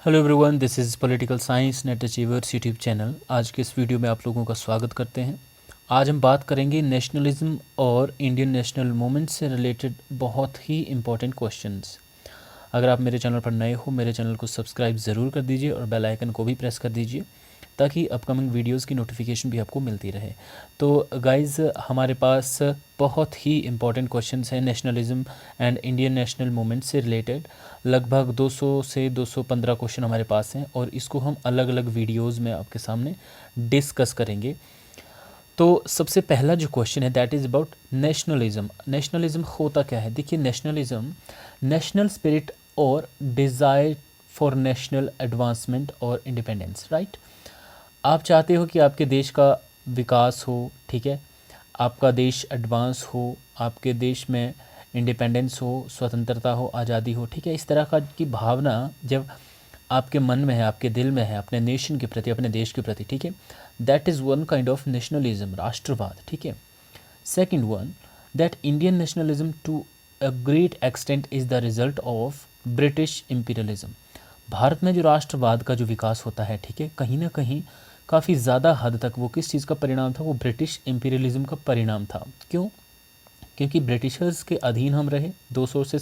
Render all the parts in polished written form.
Hello everyone, this is political science net achievers YouTube channel. आज के इस video में आप लोगों का स्वागत करते हैं। आज हम बात करेंगे नेशनलिज्म और इंडियन नेशनल मूवमेंट से रिलेटेड बहुत ही इंपॉर्टेंट क्वेश्चंस। अगर आप मेरे चैनल पर नए हो, मेरे चैनल को सब्सक्राइब ज़रूर कर दीजिए और बेल आइकन को भी प्रेस कर दीजिए ताकि अपकमिंग वीडियोस की नोटिफिकेशन भी आपको मिलती रहे। तो गाइज़, हमारे पास बहुत ही इंपॉर्टेंट क्वेश्चंस हैं nationalism and Indian national movement से रिलेटेड। लगभग 200 से 215 क्वेश्चन हमारे पास हैं और इसको हम अलग अलग वीडियोस में आपके सामने डिस्कस करेंगे। तो सबसे पहला जो क्वेश्चन है that is about nationalism. Nationalism होता क्या है? देखिए, नेशनलिज्म नेशनल स्पिरिट और डिज़ायर फॉर नेशनल एडवांसमेंट और इंडिपेंडेंस, राइट। आप चाहते हो कि आपके देश का विकास हो, ठीक है, आपका देश एडवांस हो, आपके देश में इंडिपेंडेंस हो, स्वतंत्रता हो, आज़ादी हो, ठीक है। इस तरह का की भावना जब आपके मन में है, आपके दिल में है अपने नेशन के प्रति, अपने देश के प्रति, ठीक है, that is one kind of nationalism, राष्ट्रवाद, ठीक है। Second one, that Indian nationalism to a great extent is the result of British imperialism. Bharat में जो राष्ट्रवाद का जो विकास होता है, ठीक है, कहीं ना कहीं काफ़ी ज़्यादा हद तक वो किस चीज़ का परिणाम था? वो ब्रिटिश इम्पीरियलिज्म का परिणाम था। क्यों? क्योंकि ब्रिटिशर्स के अधीन हम रहे 200 से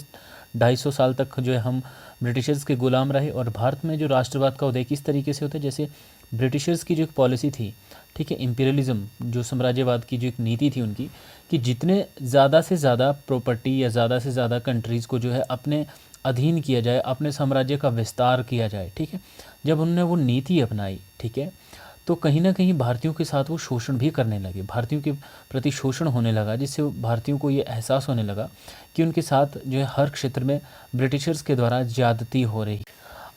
250 साल तक, जो है हम ब्रिटिशर्स के गुलाम रहे। और भारत में जो राष्ट्रवाद का उदय किस तरीके से होता है? जैसे ब्रिटिशर्स की जो एक पॉलिसी थी, ठीक है, इम्पीरियलिज्म, जो साम्राज्यवाद की जो एक नीति थी उनकी, कि जितने ज़्यादा से ज़्यादा प्रॉपर्टी या ज़्यादा से ज़्यादा कंट्रीज़ को जो है अपने अधीन किया जाए, अपने साम्राज्य का विस्तार किया जाए, ठीक है। जब उन्होंने वो नीति अपनाई, ठीक है, तो कहीं ना कहीं भारतीयों के साथ वो शोषण भी करने लगे, भारतीयों के प्रति शोषण होने लगा, जिससे भारतीयों को ये एहसास होने लगा कि उनके साथ जो है हर क्षेत्र में ब्रिटिशर्स के द्वारा ज़्यादती हो रही।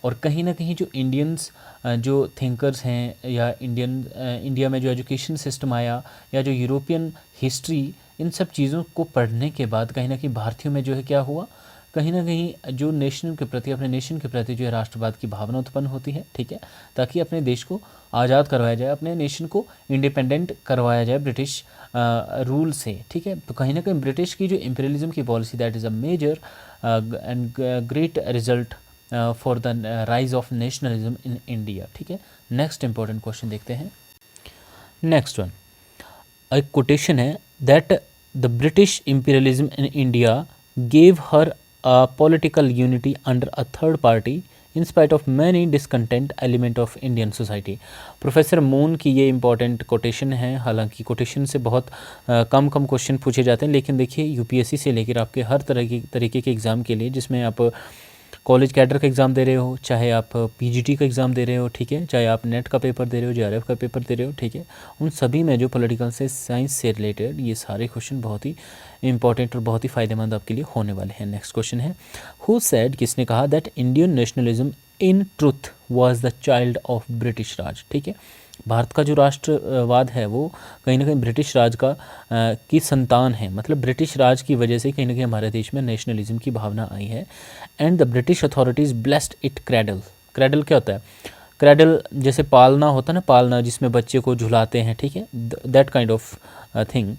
और कहीं ना कहीं जो इंडियंस जो थिंकर्स हैं, या इंडिया में जो एजुकेशन सिस्टम आया, या जो यूरोपियन हिस्ट्री, इन सब चीज़ों को पढ़ने के बाद कहीं ना कहीं भारतीयों में जो है क्या हुआ, कहीं ना कहीं जो नेशन के प्रति, अपने नेशन के प्रति जो है राष्ट्रवाद की भावना उत्पन्न होती है, ठीक है, ताकि अपने देश को आज़ाद करवाया जाए, अपने नेशन को इंडिपेंडेंट करवाया जाए ब्रिटिश रूल से, ठीक है। तो कहीं ना कहीं ब्रिटिश की जो इम्पीरियलिज्म की policy, that is a major and great result for the rise of nationalism in India, ठीक है। नेक्स्ट इंपॉर्टेंट क्वेश्चन देखते हैं। नेक्स्ट वन, एक कोटेशन है that the British imperialism in India gave her a political unity under a third party in spite of many discontent element of Indian society। Professor moon की ये important quotation है। हालांकि quotation से बहुत कम question पूछे जाते हैं, लेकिन देखिए यूपीएससी से लेकर आपके हर तरीके के एग्ज़ाम के लिए, जिसमें आप कॉलेज कैडर का एग्ज़ाम दे रहे हो, चाहे आप पीजीटी का एग्ज़ाम दे रहे हो, ठीक है, चाहे आप नेट का पेपर दे रहे हो, जेआरएफ का पेपर दे रहे हो, ठीक है, उन सभी में जो पॉलिटिकल से साइंस से रिलेटेड ये सारे क्वेश्चन बहुत ही इंपॉर्टेंट और बहुत ही फ़ायदेमंद आपके लिए होने वाले हैं। नेक्स्ट क्वेश्चन है, हु सेड, किसने कहा, that Indian nationalism in truth was the child of British Raj. ठीक है, भारत का जो राष्ट्रवाद है वो कहीं ना कहीं ब्रिटिश राज का की संतान है। मतलब ब्रिटिश राज की वजह से कहीं ना कहीं हमारे देश में नेशनलिज्म की भावना आई है। And the British authorities blessed it cradle. Cradle क्या होता है? क्रेडल जैसे पालना होता है ना, पालना जिसमें बच्चे को झुलाते हैं, ठीक है, दैट काइंड ऑफ थिंग।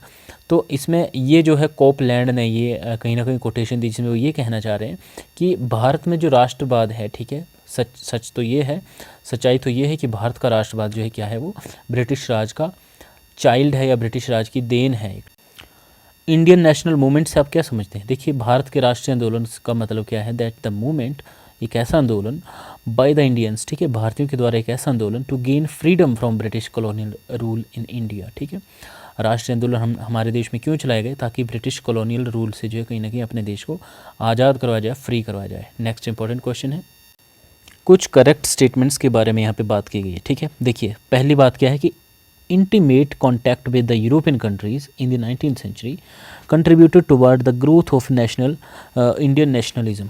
तो इसमें ये जो है कोपलैंड ने ये कहीं ना कहीं कोटेशन दी, जिसमें वो ये कहना चाह रहे हैं कि भारत में जो राष्ट्रवाद है, ठीक है, सच तो ये है, सच्चाई तो ये है कि भारत का राष्ट्रवाद जो है क्या है, वो ब्रिटिश राज का चाइल्ड है या ब्रिटिश राज की देन है। इंडियन नेशनल मूवमेंट से आप क्या समझते हैं? देखिए, भारत के राष्ट्रीय आंदोलन का मतलब क्या है? दैट द मूवमेंट, एक ऐसा आंदोलन बाय द इंडियंस, ठीक है, भारतीयों के द्वारा एक ऐसा आंदोलन to gain freedom from British colonial rule in India. ठीक है, राष्ट्रीय आंदोलन हमारे देश में क्यों चलाए गए? ताकि ब्रिटिश कॉलोनियल रूल से जो है कहीं ना कहीं अपने देश को आज़ाद करवाया जाए, फ्री करवाया जाए। नेक्स्ट इंपॉर्टेंट क्वेश्चन है, कुछ करेक्ट स्टेटमेंट्स के बारे में यहाँ पे बात की गई है। ठीक है, देखिए पहली बात क्या है कि intimate contact with the European countries in the 19th century contributed toward the growth of Indian nationalism।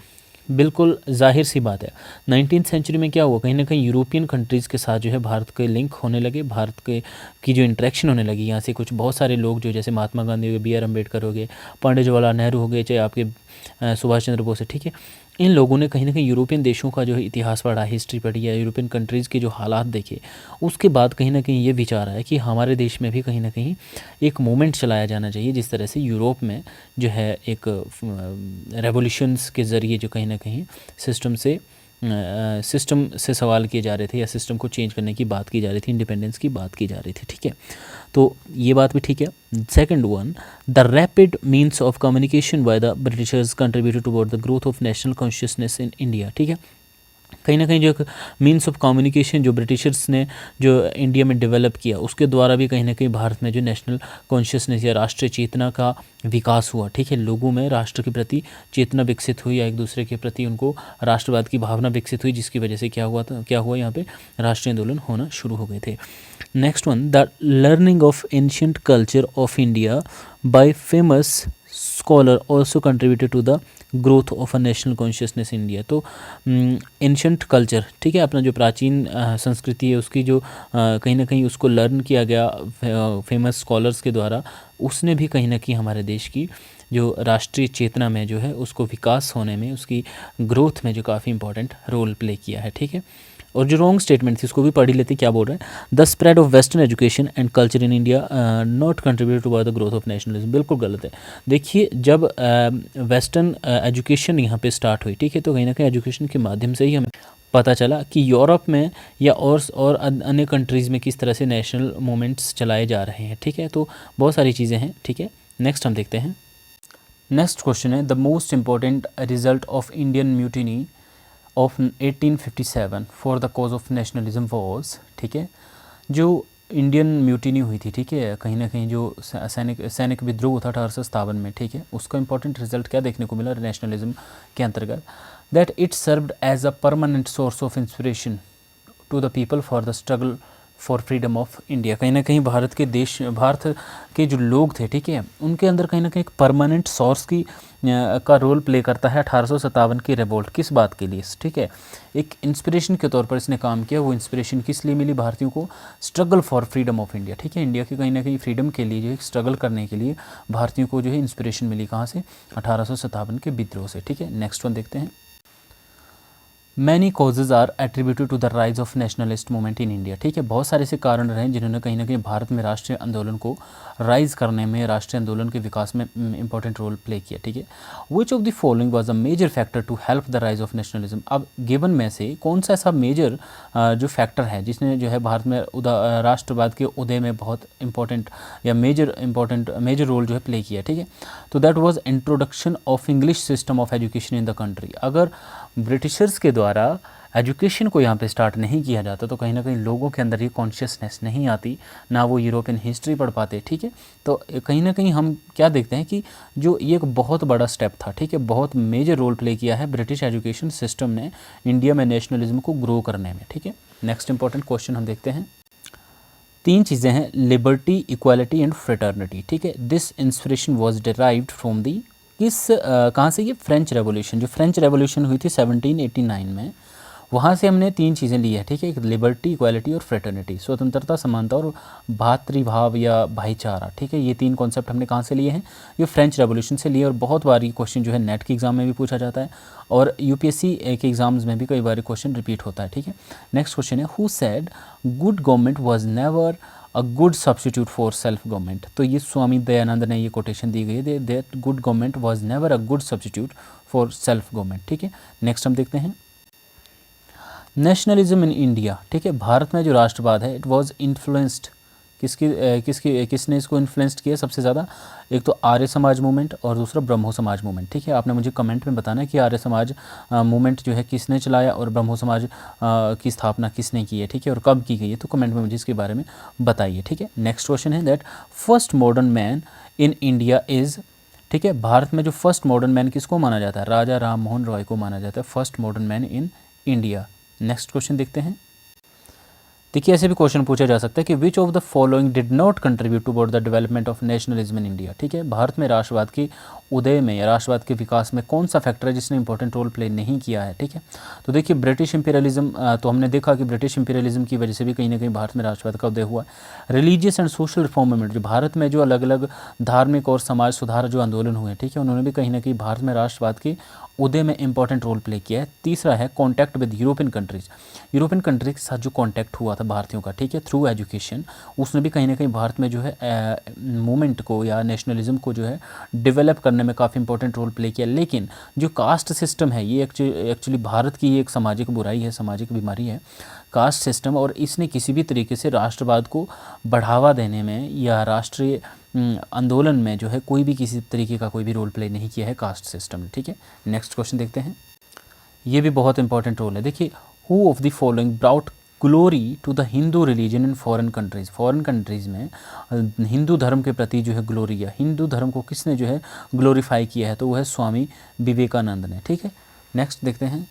बिल्कुल जाहिर सी बात है, 19th सेंचुरी में क्या हुआ, कहीं ना कहीं यूरोपियन कंट्रीज़ के साथ जो है भारत के लिंक होने लगे, भारत के की जो इंटरेक्शन होने लगी। यहाँ से कुछ बहुत सारे लोग जो, जैसे महात्मा गांधी हो गए, बी आर अम्बेडकर हो गए, पंडित जवाहरलाल नेहरू हो गए, चाहे आपके सुभाष चंद्र बोस है, ठीक है, इन लोगों ने कहीं ना कहीं यूरोपियन देशों का जो है इतिहास पढ़ा, हिस्ट्री पढ़ी, या यूरोपियन कंट्रीज़ के जो हालात देखे, उसके बाद कहीं ना कहीं ये विचार आया कि हमारे देश में भी कहीं ना कहीं एक मूवमेंट चलाया जाना चाहिए, जिस तरह से यूरोप में जो है एक रेवोल्यूशंस के ज़रिए जो कहीं ना कहीं सिस्टम से सिस्टम से सवाल किए जा रहे थे या सिस्टम को चेंज करने की बात की जा रही थी, इंडिपेंडेंस की बात की जा रही थी, ठीक है। तो ये बात भी ठीक है। Second one, the rapid means of communication by the Britishers contributed toward the growth of national consciousness in India, ठीक है। कहीं ना कहीं जो मीन्स ऑफ कम्युनिकेशन जो ब्रिटिशर्स ने जो इंडिया में डेवलप किया, उसके द्वारा भी कहीं ना कहीं भारत में जो नेशनल कॉन्शियसनेस या राष्ट्रीय चेतना का विकास हुआ, ठीक है। लोगों में राष्ट्र के प्रति चेतना विकसित हुई या एक दूसरे के प्रति उनको राष्ट्रवाद की भावना विकसित हुई, जिसकी वजह से क्या हुआ यहाँ पे राष्ट्रीय आंदोलन होना शुरू हो गए थे। Next one, the learning of ancient culture of India by famous scholar also contributed to the growth of a national consciousness India. तो एंशंट कल्चर, ठीक है, अपना जो प्राचीन संस्कृति है उसकी जो कहीं ना कहीं उसको लर्न किया गया फेमस स्कॉलर्स के द्वारा, उसने भी कहीं ना कहीं हमारे देश की जो राष्ट्रीय चेतना में जो है उसको विकास होने में, उसकी ग्रोथ में जो काफ़ी इंपॉर्टेंट रोल प्ले किया है, ठीक है। और जो रॉन्ग स्टेटमेंट थी उसको भी पढ़ ही लेते, क्या बोल रहे हैं। The spread of western education and culture in India not contribute to the growth of nationalism, बिल्कुल गलत है। देखिए, जब वेस्टर्न एजुकेशन यहाँ पे स्टार्ट हुई, ठीक है, तो कहीं ना कहीं एजुकेशन के माध्यम से ही हमें पता चला कि यूरोप में या और अन्य कंट्रीज़ में किस तरह से नेशनल मूवमेंट्स चलाए जा रहे हैं, ठीक है। तो बहुत सारी चीज़ें हैं, ठीक है। नेक्स्ट हम देखते हैं। नेक्स्ट क्वेश्चन है, the most important result of Indian mutiny of 1857 for the cause of nationalism was, ठीक है। जो इंडियन म्यूटिनी हुई थी, ठीक है, कहीं ना कहीं जो सैनिक विद्रोह था 1857 में, ठीक है, उसका इंपॉर्टेंट रिजल्ट क्या देखने को मिला नेशनलिज्म के अंतर्गत, that it served as a permanent source of inspiration to the people for the struggle for freedom of India. कहीं ना कहीं भारत के जो लोग थे, ठीक है, उनके अंदर कहीं ना कहीं एक परमानेंट सोर्स का रोल प्ले करता है 1857 की रिवोल्ट। किस बात के लिए, ठीक है, एक इंस्पिरेशन के तौर पर इसने काम किया। वो इंस्पिरेशन किस लिए मिली भारतीयों को, struggle for freedom of India, ठीक है, इंडिया की कहीं ना कहीं फ्रीडम के लिए जो है स्ट्रगल करने के लिए भारतीयों को जो है इंस्पिरेशन मिली, कहाँ से, 1857 के विद्रोह से, ठीक है। नेक्स्ट वन देखते हैं। Many causes are attributed to the rise of nationalist movement in India, ठीक है, बहुत सारे ऐसे कारण रहे जिन्होंने कहीं ना कहीं भारत में राष्ट्रीय आंदोलन को राइज करने में, राष्ट्रीय आंदोलन के विकास में इंपॉर्टेंट रोल प्ले किया, ठीक है। Which of the following was a major factor to help the rise of nationalism. अब गिवन में से कौन सा ऐसा मेजर जो फैक्टर है जिसने जो है भारत में राष्ट्रवाद के उदय में बहुत इंपॉर्टेंट या मेजर रोल जो है प्ले किया, ठीक है। तो that was introduction of English system of education in the country. अगर ब्रिटिशर्स के द्वारा एजुकेशन को यहाँ पे स्टार्ट नहीं किया जाता तो कहीं ना कहीं लोगों के अंदर ये कॉन्शियसनेस नहीं आती, ना वो यूरोपियन हिस्ट्री पढ़ पाते, ठीक है। तो कहीं ना कहीं हम क्या देखते हैं कि जो ये एक बहुत बड़ा स्टेप था, ठीक है, बहुत मेजर रोल प्ले किया है ब्रिटिश एजुकेशन सिस्टम ने इंडिया में नेशनलिज्म को ग्रो करने में, ठीक है। नेक्स्ट इंपॉर्टेंट क्वेश्चन हम देखते हैं। 3 चीज़ें हैं, लिबर्टी, इक्वालिटी एंड फ्रेटर्निटी, ठीक है। This inspiration was derived from the कहाँ से, ये फ्रेंच रेवोल्यूशन, जो फ्रेंच रेवोल्यूशन हुई थी 1789 में, वहाँ से हमने 3 चीज़ें ली है, ठीक है, एक लिबर्टी, इक्वालिटी और फ्रेटर्निटी, स्वतंत्रता, समानता और भातृभाव या भाईचारा, ठीक है। ये 3 कॉन्सेप्ट हमने कहाँ से लिए हैं, ये फ्रेंच रेवोल्यूशन से लिए। और बहुत बार ये क्वेश्चन जो है नेट के एग्जाम में भी पूछा जाता है और यूपीएससी के एग्जाम्स में भी कई बार क्वेश्चन रिपीट होता है, ठीक है। नेक्स्ट क्वेश्चन है, who said good government was never a good substitute for self government. तो ये स्वामी दयानंद ने ये कोटेशन दी गई है, that good government was never a good substitute for self government, ठीक है। नेक्स्ट हम देखते हैं नेशनलिज्म इन इंडिया, ठीक है, भारत में जो राष्ट्रवाद है इट वाज इन्फ्लुएंस्ड किसने इसको इन्फ्लुएंस्ड किया सबसे ज़्यादा, एक तो आर्य समाज मूवमेंट और दूसरा ब्रह्मो समाज मूवमेंट, ठीक है। आपने मुझे कमेंट में बताना है कि आर्य समाज मूवमेंट जो है किसने चलाया और ब्रह्मो समाज की स्थापना किसने की है, ठीक है, और कब की गई है, तो कमेंट में मुझे इसके बारे में बताइए, ठीक है। नेक्स्ट क्वेश्चन है that first modern man in India is, ठीक है, भारत में जो फर्स्ट मॉडर्न मैन किसको माना जाता है, राजा राम मोहन रॉय को माना जाता है first modern man in India. Next question देखते हैं। देखिए, ऐसे भी क्वेश्चन पूछा जा सकता है कि विच of the following did not contribute toward the development of nationalism in India, ठीक है, भारत में राष्ट्रवाद के उदय में या राष्ट्रवाद के विकास में कौन सा फैक्टर है जिसने इंपॉर्टेंट रोल प्ले नहीं किया है, ठीक है। तो देखिए, ब्रिटिश इंपीरियलिज्म, तो हमने देखा कि ब्रिटिश इंपीरियलिज्म की वजह से भी कहीं ना कहीं भारत में राष्ट्रवाद का उदय हुआ। Religious and social reform movement, जो भारत में जो अलग अलग धार्मिक और समाज सुधार जो आंदोलन हुए, ठीक है, उन्होंने भी कहीं ना कहीं भारत में राष्ट्रवाद के उदय में इंपॉर्टेंट रोल प्ले किया है। तीसरा है contact with European countries, European country के साथ जो कॉन्टैक्ट हुआ था भारतीयों का, ठीक है, थ्रू एजुकेशन, उसने भी कहीं ना कहीं भारत में जो है मूवमेंट को या नेशनलिज्म को जो है डेवलप करने में काफ़ी इंपॉर्टेंट रोल प्ले किया। लेकिन जो कास्ट सिस्टम है ये एक्चुअली भारत की एक सामाजिक बुराई है, सामाजिक बीमारी है कास्ट सिस्टम, और इसने किसी भी तरीके से राष्ट्रवाद को बढ़ावा देने में या राष्ट्रीय आंदोलन में जो है कोई भी किसी तरीके का कोई भी रोल प्ले नहीं किया है कास्ट सिस्टम ने, ठीक है। नेक्स्ट क्वेश्चन देखते हैं, ये भी बहुत इंपॉर्टेंट रोल है। देखिए, who of the following brought glory to the Hindu religion in foreign countries, foreign countries में हिंदू धर्म के प्रति जो है ग्लोरी, या हिंदू धर्म को किसने जो है ग्लोरीफाई किया है, तो वह है स्वामी विवेकानंद ने, ठीक है। नेक्स्ट देखते हैं,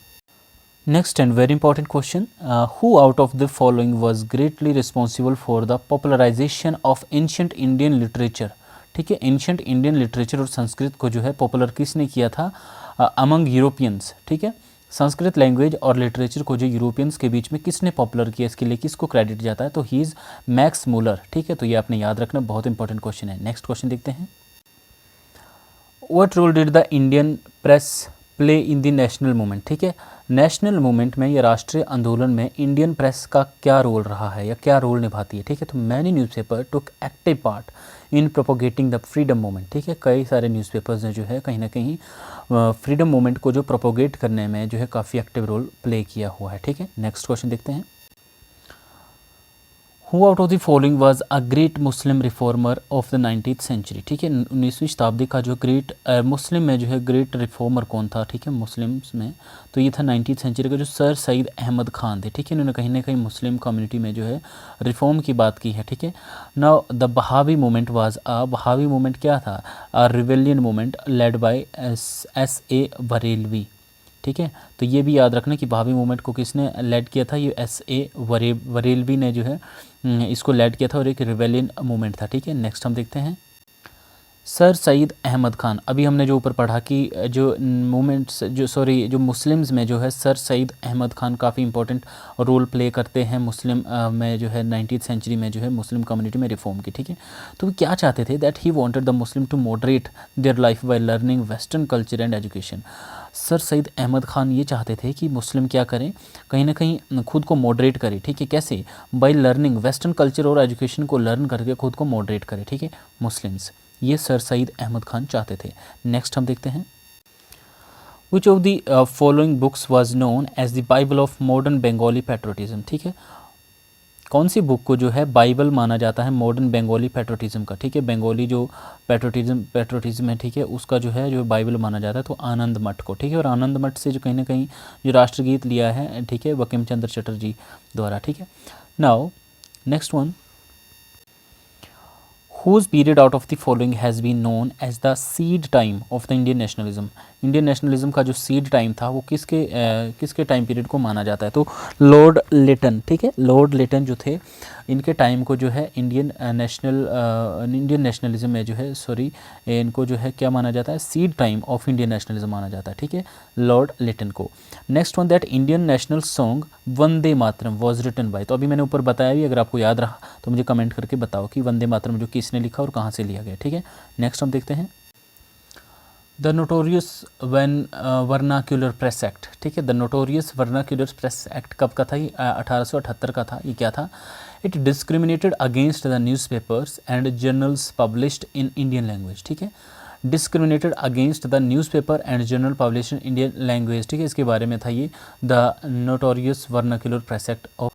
next and very important question, who out of the following was greatly responsible for the popularisation of ancient Indian literature, ठीक है। एंशियंट इंडियन लिटरेचर और संस्कृत को जो है पॉपुलर किसने किया था अमंग यूरोपियंस, ठीक है। संस्कृत लैंग्वेज और लिटरेचर को जो यूरोपियंस के बीच में किसने पॉपुलर किया, इसके लिए किसको क्रेडिट जाता है, तो ही इज़ मैक्स मूलर, ठीक है। तो ये आपने याद रखना, बहुत इंपॉर्टेंट क्वेश्चन है। नेक्स्ट क्वेश्चन देखते हैं, what role did the Indian press play in the national movement, ठीक है। नेशनल मूवमेंट में या राष्ट्रीय आंदोलन में इंडियन प्रेस का क्या रोल रहा है या क्या रोल निभाती है, ठीक है। तो many newspaper took active part in propagating the freedom movement, ठीक है। कई सारे न्यूज़पेपर्स ने जो है कहीं ना कहीं फ्रीडम मूवमेंट को जो प्रोपोगेट करने में जो है काफ़ी एक्टिव रोल प्ले किया हुआ है, ठीक है। नेक्स्ट क्वेश्चन देखते हैं, who out of the following was a great Muslim reformer of the 19th century, ठीक है। 19वीं शताब्दी का जो ग्रेट मुस्लिम में जो है ग्रेट रिफॉर्मर कौन था, ठीक है, मुस्लिम्स में, तो ये था 19th सेंचुरी का जो सर सईद अहमद खान थे, ठीक है। इन्होंने कहीं ना कहीं मुस्लिम कम्युनिटी में जो है रिफॉर्म की बात की है, ठीक है। नाउ द बहावी मूवमेंट वाज बहावी मूवमेंट क्या था, a rebellion movement led by S.A. Barelvi, ठीक है। तो ये भी याद रखना कि बहावी मूवमेंट को किसने लेड किया था, ये S.A. बरेलवी ने जो है इसको लेड किया था और एक रिवेलियन मूवमेंट था, ठीक है। नेक्स्ट हम देखते हैं, सर सईद अहमद खान, अभी हमने जो ऊपर पढ़ा कि जो मूवमेंट्स जो मुस्लिम्स में जो है सर सईद अहमद खान काफ़ी इंपॉर्टेंट रोल प्ले करते हैं मुस्लिम में जो है 19th सेंचुरी में जो है मुस्लिम कम्युनिटी में रिफॉर्म की, ठीक है। तो वो क्या चाहते थे, that he wanted the Muslim to moderate their life by learning western culture and education. Sir Syed Ahmad Khan ये चाहते थे कि मुस्लिम क्या करें, कहीं ना कहीं खुद को मॉडरेट करें, ठीक है। कैसे, बाय लर्निंग वेस्टर्न कल्चर और एजुकेशन को लर्न करके खुद को मॉडरेट करें, ठीक है, मुस्लिम्स, ये सर सईद अहमद खान चाहते थे। नेक्स्ट हम देखते हैं, which of the following books was known as the Bible of modern Bengali patriotism, ठीक है। कौन सी बुक को जो है बाइबल माना जाता है मॉडर्न बंगाली पैट्रियटिज्म का, ठीक है। बंगाली जो पैट्रियटिज्म है, ठीक है, उसका जो है जो बाइबल माना जाता है तो आनंद मठ को, ठीक है। और आनंद मठ से जो कहीं ना कहीं जो राष्ट्रगीत लिया है, ठीक है, बंकिम चंद्र चटर्जी द्वारा, ठीक है। Now next one, whose period out of the following has been known as the seed time of the Indian nationalism, Indian nationalism का जो सीड टाइम था वो किसके टाइम पीरियड को माना जाता है, तो लॉर्ड लिटन, ठीक है। लॉर्ड लिटन जो थे इनके टाइम को जो है इंडियन नेशनलिज्म में जो है इनको जो है क्या माना जाता है, seed time of Indian nationalism माना जाता है, ठीक है, लॉर्ड लिटन को। Next one, that Indian national song Vande Mataram was written by, तो अभी मैंने ऊपर बताया भी, अगर आपको याद रहा तो मुझे कमेंट करके बताओ कि वंदे मातरम जो किसने लिखा और कहाँ से लिया गया, ठीक है। नेक्स्ट हम देखते हैं, the notorious vernacular press act, ठीक है। The notorious vernacular press act कब का था, ये 1878 का था। ये क्या था, it discriminated against the newspapers and journals published in Indian language, ठीक है। Discriminated against the newspaper and journal published in Indian language, ठीक है। इसके बारे में था ये the notorious vernacular press act of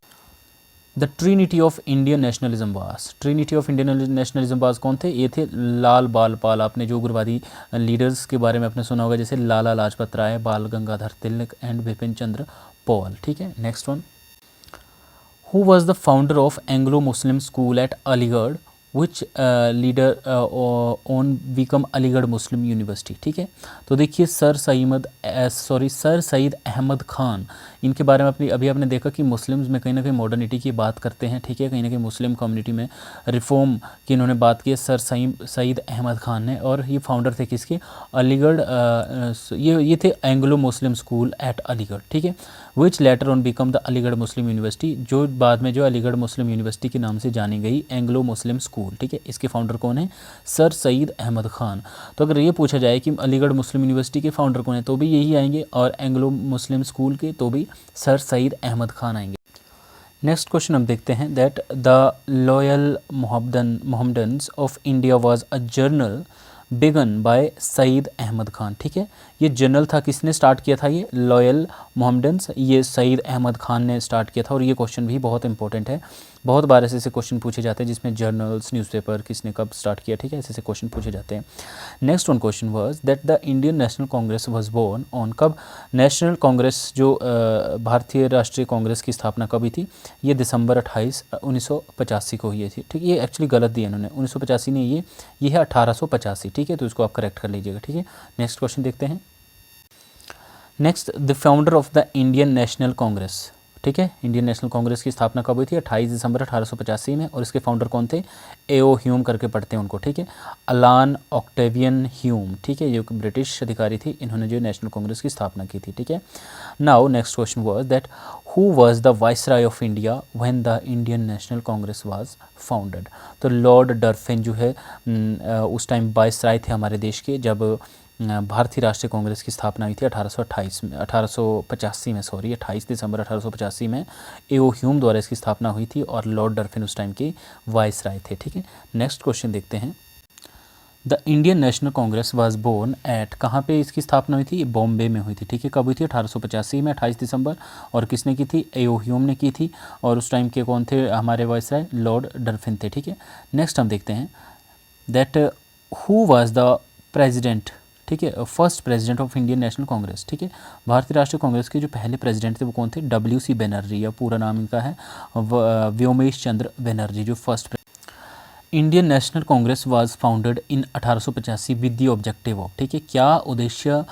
the Trinity of Indian nationalism वास। ट्रिनिटी ऑफ इंडियन नेशनलिज्म वास कौन थे, ये थे लाल बाल पाल। आपने जो उग्रवादी लीडर्स के बारे में आपने सुना होगा, जैसे लाला लाजपत राय, बाल गंगाधर तिलक एंड बिपिन चंद्र पॉल, ठीक है। Next one, who was the founder of Anglo Muslim school at Aligarh which leader on become Aligarh Muslim university, ठीक है। तो देखिए सर सईद अहमद खान, इनके बारे में अभी आपने देखा कि मुस्लिम्स में कहीं ना कहीं मॉडर्निटी की बात करते हैं, ठीक है। कहीं ना कहीं मुस्लिम कम्युनिटी में रिफॉर्म की इन्होंने बात की है सर सईद अहमद खान ने, और ये फाउंडर थे किसके, अलीगढ़, ये थे Anglo Muslim school at Aligarh, ठीक है। Which later on become the Aligarh Muslim university, जो बाद में जो अलीगढ़ मुस्लिम यूनिवर्सिटी के नाम से जानी गई एंग्लो मुस्लिम स्कूल, ठीक है। इसके फाउंडर कौन है? सर सईद अहमद ख़ान। तो अगर ये पूछा जाए कि अलीगढ़ मुस्लिम यूनिवर्सिटी के फाउंडर कौन है तो भी यही आएंगे, और एंग्लो मुस्लिम स्कूल के तो भी सर सईद अहमद ख़ान आएंगे। नेक्स्ट क्वेश्चन हम देखते हैं that the loyal Mohammedans of India was a journal began by Syed Ahmed Khan, ठीक है। ये जर्नल था, किसने स्टार्ट किया था? ये लॉयल मोहम्मदन्स, ये सईद अहमद ख़ान ने स्टार्ट किया था। और ये क्वेश्चन भी बहुत इंपॉर्टेंट है, बहुत बार ऐसे क्वेश्चन पूछे जाते हैं जिसमें जर्नल्स, न्यूज़पेपर किसने कब स्टार्ट किया, ठीक है, ऐसे क्वेश्चन पूछे जाते हैं। Next one question was that the Indian national Congress was born on, कब नेशनल कांग्रेस जो भारतीय राष्ट्रीय कांग्रेस की स्थापना कब हुई थी? ये दिसंबर 28 1985 को हुई थी, ठीक है। ये एक्चुअली गलत दिया इन्होंने, 1985 नहीं, ये है 1885, ठीक है। तो इसको आप करेक्ट कर लीजिएगा, ठीक है। नेक्स्ट क्वेश्चन देखते हैं। Next, the founder of the Indian national Congress, ठीक है। इंडियन नेशनल कांग्रेस की स्थापना कब हुई थी? 28 दिसंबर 1885 में। और इसके फाउंडर कौन थे? एओ ह्यूम करके पढ़ते हैं उनको, ठीक है। अलान ऑक्टेवियन ह्यूम, ठीक है, ये एक ब्रिटिश अधिकारी थी, इन्होंने जो नेशनल कांग्रेस की स्थापना की थी, ठीक है। Now next question was that who was the viceroy of India when the Indian national Congress was founded? तो लॉर्ड डरफिन जो है उस टाइम वाइसराय थे हमारे देश के, जब भारतीय राष्ट्रीय कांग्रेस की स्थापना हुई थी 1885 में, सॉरी 28 दिसंबर 1885 में एओ ह्यूम द्वारा इसकी स्थापना हुई थी, और लॉर्ड डरफिन उस टाइम के वाइसराय थे, ठीक है। नेक्स्ट क्वेश्चन देखते हैं। The Indian national Congress was born at, कहाँ पे इसकी स्थापना हुई थी? बॉम्बे में हुई थी, ठीक है। कब हुई थी? 1885 में, 28 दिसंबर। और किसने की थी? एओ ह्यूम ने की थी। और उस टाइम के कौन थे हमारे वाइसराय? लॉर्ड डरफिन थे, ठीक है। नेक्स्ट हम देखते हैं that who was the president, ठीक है, first president of Indian national Congress, ठीक है। भारतीय राष्ट्रीय कांग्रेस के जो पहले प्रेसिडेंट थे वो कौन थे? WC बनर्जी, या पूरा नाम इनका है व्योमेश चंद्र बनर्जी, जो first. Indian national Congress was founded in 1885 with the objective of, ठीक है, क्या उद्देश्य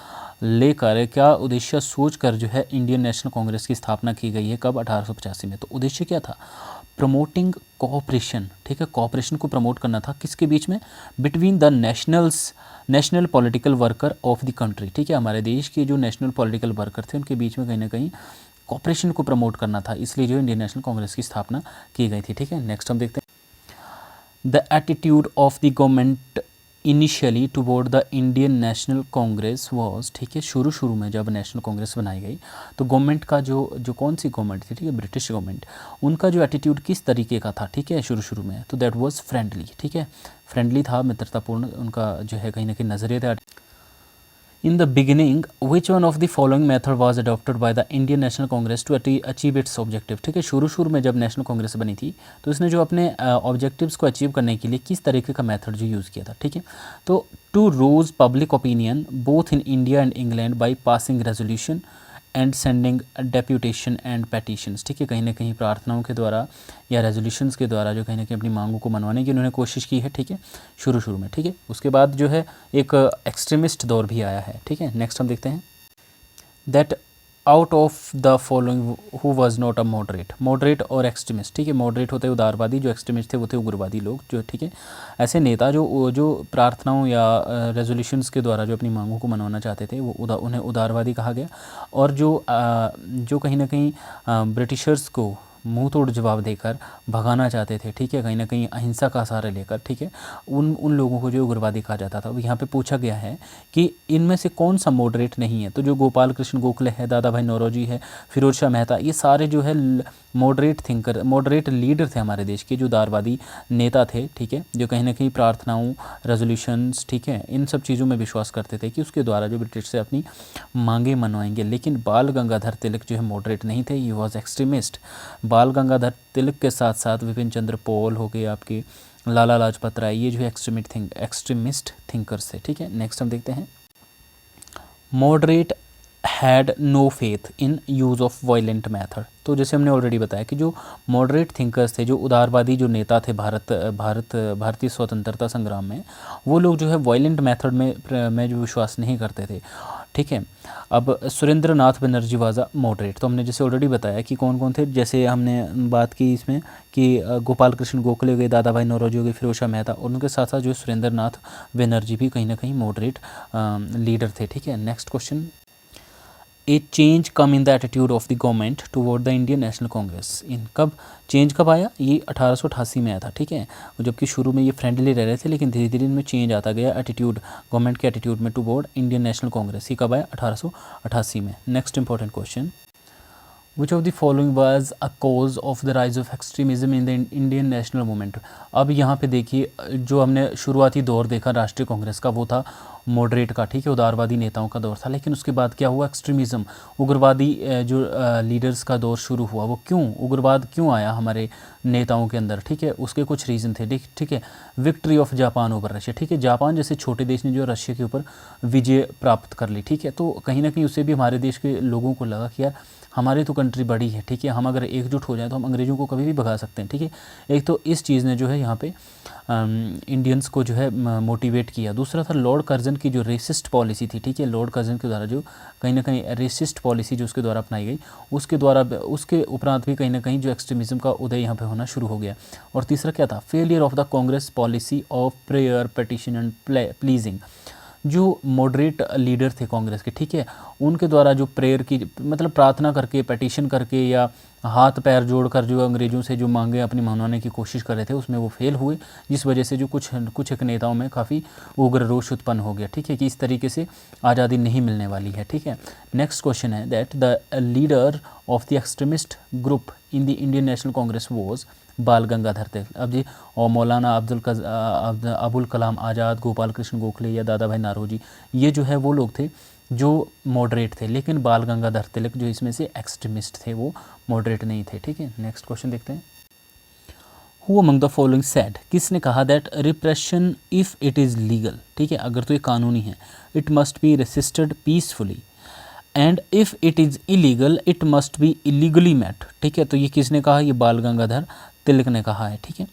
लेकर, क्या उद्देश्य सोचकर जो है इंडियन नेशनल कांग्रेस की स्थापना की गई है? कब? 1885 में। तो उद्देश्य क्या था? प्रमोटिंग कोऑपरेशन, ठीक है, कोऑपरेशन को प्रमोट करना था किसके बीच में? Between the national political worker of the country, ठीक है, हमारे देश के जो नेशनल पॉलिटिकल वर्कर थे उनके बीच में कहीं ना कहीं कोऑपरेशन को प्रमोट करना था, इसलिए जो इंडियन नेशनल कांग्रेस की स्थापना की गई थी, ठीक है। नेक्स्ट हम देखते हैं the attitude of the government initially toward the Indian national Congress was, ठीक है, शुरू में जब नेशनल कांग्रेस बनाई गई तो गवर्नमेंट का जो कौन सी गवर्नमेंट थी, ठीक है, ब्रिटिश गवर्नमेंट, उनका जो एटीट्यूड किस तरीके का था, ठीक है, शुरू में, तो दैट वाज फ्रेंडली, ठीक है, फ्रेंडली था, मित्रतापूर्ण उनका जो है कहीं ना कहीं नज़रिया था। In the beginning, which one of the following method was adopted by the Indian National Congress to achieve its objective? ठीक है, शुरू में जब नेशनल कांग्रेस बनी थी तो इसने जो अपने ऑब्जेक्टिव्स को अचीव करने के लिए किस तरीके का मेथड जो यूज़ किया था, ठीक है। तो to rouse public opinion both in India and England by passing resolution and sending deputation and petitions, ठीक है, कहीं ना कहीं प्रार्थनाओं के द्वारा या रेजोल्यूशंस के द्वारा जो कहीं ना कहीं अपनी मांगों को मनवाने की उन्होंने कोशिश की है, ठीक है, शुरू में, ठीक है। उसके बाद जो है एक एक्सट्रीमिस्ट दौर भी आया है, ठीक है। नेक्स्ट हम देखते हैं that out of the following who was not a moderate और एक्सट्रीमिस्ट, ठीक है, मॉडरेट होते उदारवादी, जो एक्सट्रीमिस्ट थे वो थे उग्रवादी लोग, जो, ठीक है, ऐसे नेता जो प्रार्थनाओं या रेजोल्यूशंस के द्वारा जो अपनी मांगों को मनवाना चाहते थे वो उन्हें उदारवादी कहा गया। और जो कहीं ना कहीं ब्रिटिशर्स को मुंह तोड़ जवाब देकर भगाना चाहते थे, ठीक है, कहीं ना कहीं अहिंसा का सहारा लेकर, ठीक है, उन लोगों को जो उग्रवादी कहा जाता था। अब यहाँ पे पूछा गया है कि इनमें से कौन सा मॉडरेट नहीं है, तो जो गोपाल कृष्ण गोखले है, दादा भाई नौरोजी है, फिरोज शाह मेहता, ये सारे जो है मॉडरेट लीडर थे हमारे देश के, जो उदारवादी नेता थे, ठीक है, जो कहीं ना कहीं प्रार्थनाओं, रेजोल्यूशंस, ठीक है, इन सब चीज़ों में विश्वास करते थे कि उसके द्वारा जो ब्रिटिश से अपनी मांगे मनवाएंगे। लेकिन बाल गंगाधर तिलक जो है मॉडरेट नहीं थे, ये वॉज एक्सट्रीमिस्ट। बाल गंगाधर तिलक के साथ साथ विपिन चंद्र पॉल हो गए, आपके लाला लाजपत राय, ये जो है एक्सट्रीमिस्ट थिंकर्स थे, ठीक है। नेक्स्ट हम देखते हैं moderate had no faith in use of violent method. तो जैसे हमने ऑलरेडी बताया कि जो मॉडरेट थिंकर्स थे, जो उदारवादी जो नेता थे भारतीय स्वतंत्रता संग्राम में, वो लोग जो है वायलेंट मेथड में जो विश्वास नहीं करते थे, ठीक है। अब सुरेंद्र नाथ बनर्जी वाज अ मॉडरेट, तो हमने जैसे ऑलरेडी बताया कि कौन कौन थे, जैसे हमने बात की इसमें कि गोपाल कृष्ण गोखले हो गए, दादा भाई नौरोजी हो गए, फिरोज शाह मेहता, और उनके साथ साथ जो सुरेंद्र नाथ बनर्जी भी कहीं ना कहीं मॉडरेट लीडर थे, ठीक है। Next question a change come in the attitude of the government toward the Indian national Congress in कब चेंज कब आया, ये 1888 में आया था, ठीक है। जबकि शुरू में ये फ्रेंडली रह रहे थे, लेकिन धीरे धीरे इनमें चेंज आता गया एटीट्यूड, गवर्नमेंट के एटीट्यूड में टुवर्ड इंडियन नेशनल कांग्रेस। ये कब आया, 1888 में। Next important question, which of the following was a cause of the rise of extremism in the Indian national movement. अब यहाँ पे देखिए, जो हमने शुरुआती दौर देखा राष्ट्रीय कांग्रेस का, वो था मॉडरेट का, ठीक है, उदारवादी नेताओं का दौर था। लेकिन उसके बाद क्या हुआ, एक्सट्रीमिज़म, उग्रवादी जो लीडर्स का दौर शुरू हुआ। वो क्यों, उग्रवाद क्यों आया हमारे नेताओं के अंदर, ठीक है, उसके कुछ रीज़न थे, ठीक है। Victory of Japan over Russia, ठीक है, जापान जैसे छोटे देश ने जो रशिया के ऊपर विजय प्राप्त कर ली, ठीक है। तो कहीं ना कहीं उससे भी हमारे देश के लोगों को लगा कि यार हमारी तो कंट्री बड़ी है, ठीक है, हम अगर एकजुट हो जाए तो हम अंग्रेज़ों को कभी भी भगा सकते हैं, ठीक है। एक तो इस चीज़ ने जो है यहाँ पे इंडियंस को जो है मोटिवेट किया। दूसरा था लॉर्ड कर्जन की जो रेसिस्ट पॉलिसी थी, ठीक है, लॉर्ड कर्जन के द्वारा जो कहीं ना कहीं रेसिस्ट पॉलिसी जो उसके द्वारा अपनाई गई, उसके द्वारा उसके उपरांत भी कहीं ना कहीं जो एक्सट्रीमिज़म का उदय यहाँ पे होना शुरू हो गया। और तीसरा क्या था, failure of the Congress policy of prayer, petition and pleasing. जो मॉडरेट लीडर थे कांग्रेस के, ठीक है, उनके द्वारा जो प्रेयर की, मतलब प्रार्थना करके, पिटिशन करके या हाथ पैर जोड़कर जो अंग्रेज़ों से जो मांगे अपनी मनवाने की कोशिश कर रहे थे, उसमें वो फेल हुए, जिस वजह से जो कुछ एक नेताओं में काफ़ी उग्र रोष उत्पन्न हो गया, ठीक है, कि इस तरीके से आज़ादी नहीं मिलने वाली है, ठीक है। नेक्स्ट क्वेश्चन है that the leader of the extremist group in the Indian national Congress was बाल गंगाधर तिलक। अब जी, और मौलाना अबुल कलाम आज़ाद, गोपाल कृष्ण गोखले या दादा भाई नौरोजी, ये जो है वो लोग थे जो मॉडरेट थे। लेकिन बाल गंगाधर तिलक जो इसमें से एक्सट्रीमिस्ट थे, वो मॉडरेट नहीं थे, ठीक है। नेक्स्ट क्वेश्चन देखते हैं, who among the following said, किसने कहा that repression if it is legal, ठीक है, अगर तो ये कानूनी है, it must be resisted peacefully, and if it is illegal it must be illegally met, ठीक है। तो ये किसने कहा, ये बाल गंगाधर तिलक ने कहा है, ठीक है।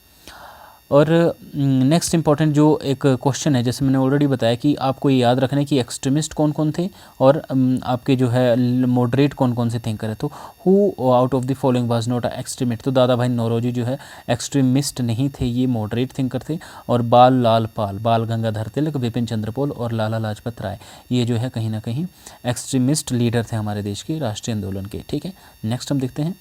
और नेक्स्ट इंपॉर्टेंट जो एक क्वेश्चन है, जैसे मैंने ऑलरेडी बताया कि आपको ये याद रखना है कि एक्सट्रीमिस्ट कौन कौन थे और आपके जो है मॉडरेट कौन कौन से थिंकर है। तो who out of the following was not a extremist, तो दादा भाई नौरोजी जो है एक्सट्रीमिस्ट नहीं थे, ये मॉडरेट थिंकर थे। और बाल गंगाधर तिलक, बिपिन चंद्र पाल और लाला लाजपत राय, ये जो है कहीं ना कहीं एक्सट्रीमिस्ट लीडर थे हमारे देश के राष्ट्रीय आंदोलन के, ठीक है। नेक्स्ट हम देखते हैं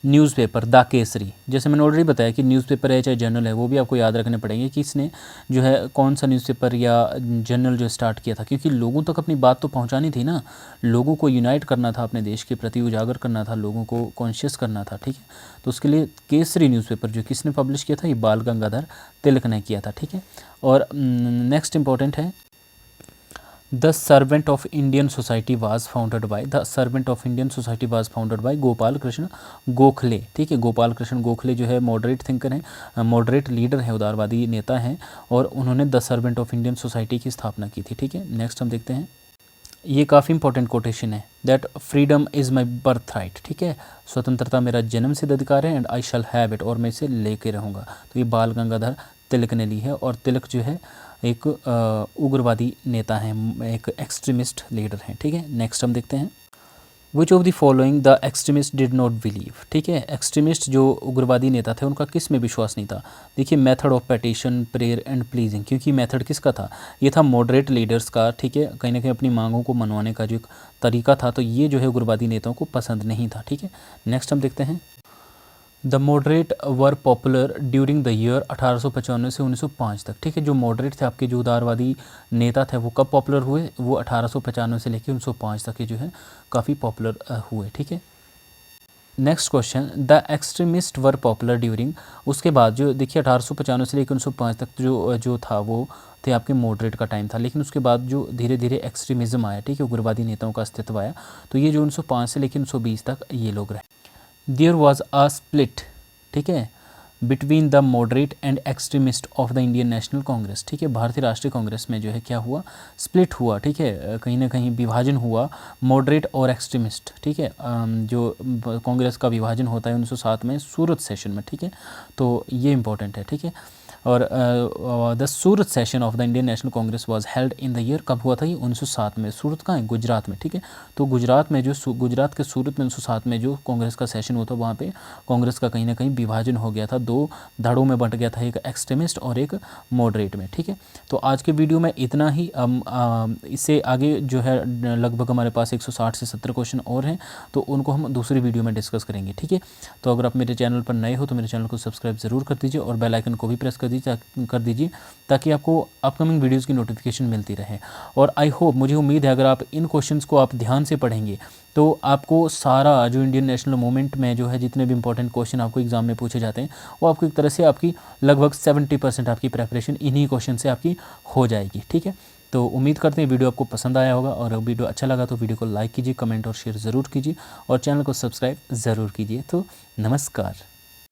न्यूज़पेपर द केसरी। जैसे मैंने ऑलरेडी बताया कि न्यूज़पेपर है चाहे जर्नल है, वो भी आपको याद रखने पड़ेंगे कि इसने जो है कौन सा न्यूज़पेपर या जर्नल जो स्टार्ट किया था, क्योंकि लोगों तक अपनी बात तो पहुंचानी थी ना, लोगों को यूनाइट करना था, अपने देश के प्रति उजागर करना था, लोगों को कॉन्शियस करना था, ठीक है। तो उसके लिए केसरी न्यूज़पेपर जो किसने पब्लिश किया था, ये बाल गंगाधर तिलक ने किया था, ठीक है। और नेक्स्ट इंपॉर्टेंट है the servant of Indian society was founded by, the servant of Indian society was founded by Gopal Krishna Gokhale, ठीक है। गोपाल कृष्ण गोखले जो है मॉडरेट थिंकर हैं, मॉडरेट लीडर हैं, उदारवादी नेता हैं, और उन्होंने the servant of Indian society की स्थापना की थी, ठीक है। नेक्स्ट हम देखते हैं, ये काफ़ी इंपॉर्टेंट कोटेशन है that freedom is my birth right, ठीक है, स्वतंत्रता मेरा जन्म सिद्ध अधिकार है, and I shall have it, और मैं इसे लेके रहूँगा। तो ये बाल गंगाधर तिलक ने ली है, और तिलक जो है एक उग्रवादी नेता हैं, एक एक्सट्रीमिस्ट लीडर हैं, ठीक है। नेक्स्ट हम देखते हैं, which of the following the extremist did not believe, ठीक है। एक्सट्रीमिस्ट जो उग्रवादी नेता थे उनका किस में विश्वास नहीं था। देखिए, method of petition, prayer and pleasing, क्योंकि मेथड किसका था, ये था मॉडरेट लीडर्स का, ठीक है, कहीं ना कहीं अपनी मांगों को मनवाने का जो एक तरीका था, तो ये जो है उग्रवादी नेताओं को पसंद नहीं था, ठीक है। नेक्स्ट हम देखते हैं, the moderate were popular during the year 1895 से 1905 तक, ठीक है। जो मॉडरेट थे, आपके जो उदारवादी नेता थे, वो कब पॉपुलर हुए, वो 1895 से लेकर 1905 तक के जो है काफ़ी पॉपुलर हुए, ठीक है। Next question, the extremist were popular during, उसके बाद जो देखिए 1895 से लेकर 1905 तक जो था वो थे आपके मॉडरेट का टाइम था, लेकिन उसके बाद जो धीरे धीरे एक्सट्रीमिज्म आया, ठीक है, उग्रवादी नेताओं का अस्तित्व आया, तो ये जो 1905 से लेकर 1920 तक ये लोग रहे। देयर वॉज अ स्प्लिट, ठीक है, between the moderate and extremist of the Indian national Congress, ठीक है। भारतीय राष्ट्रीय कांग्रेस में जो है क्या हुआ, स्प्लिट हुआ, ठीक है, कहीं ना कहीं विभाजन हुआ मॉडरेट और एक्सट्रीमिस्ट, ठीक है। जो कांग्रेस का विभाजन होता है 1907 में सूरत सेशन में, ठीक है। तो ये इंपॉर्टेंट है, ठीक है। और the Surat session of the Indian national Congress was held in the year, कब हुआ था ये 1907 में। सूरत कहाँ है? गुजरात में, ठीक है। तो गुजरात में जो गुजरात के सूरत में 1907 में जो कांग्रेस का सेशन हुआ था, वहाँ पे कांग्रेस का कहीं ना कहीं विभाजन हो गया था, दो धड़ों में बंट गया था, एक एक्सट्रीमिस्ट और एक मॉडरेट में, ठीक है। तो आज के वीडियो में इतना ही। इससे आगे जो है लगभग हमारे पास 160 से 70 क्वेश्चन और हैं, तो उनको हम दूसरी वीडियो में डिस्कस करेंगे, ठीक है। तो अगर आप मेरे चैनल पर नए हो तो मेरे चैनल को सब्सक्राइब ज़रूर कर दीजिए और बेल आइकन को भी प्रेस कर दीजिए ताकि आपको अपकमिंग वीडियोज़ की नोटिफिकेशन मिलती रहे। और आई होप, मुझे उम्मीद है अगर आप इन क्वेश्चंस को आप ध्यान से पढ़ेंगे तो आपको सारा जो इंडियन नेशनल मूवमेंट में जो है जितने भी इंपॉर्टेंट क्वेश्चन आपको एग्जाम में पूछे जाते हैं, वो आपको एक तरह से आपकी लगभग 70% आपकी प्रेपरेशन इन्हीं क्वेश्चन से आपकी हो जाएगी, ठीक है। तो उम्मीद करते हैं वीडियो आपको पसंद आया होगा, और वीडियो अच्छा लगा तो वीडियो को लाइक कीजिए, कमेंट और शेयर ज़रूर कीजिए और चैनल को सब्सक्राइब ज़रूर कीजिए। तो नमस्कार।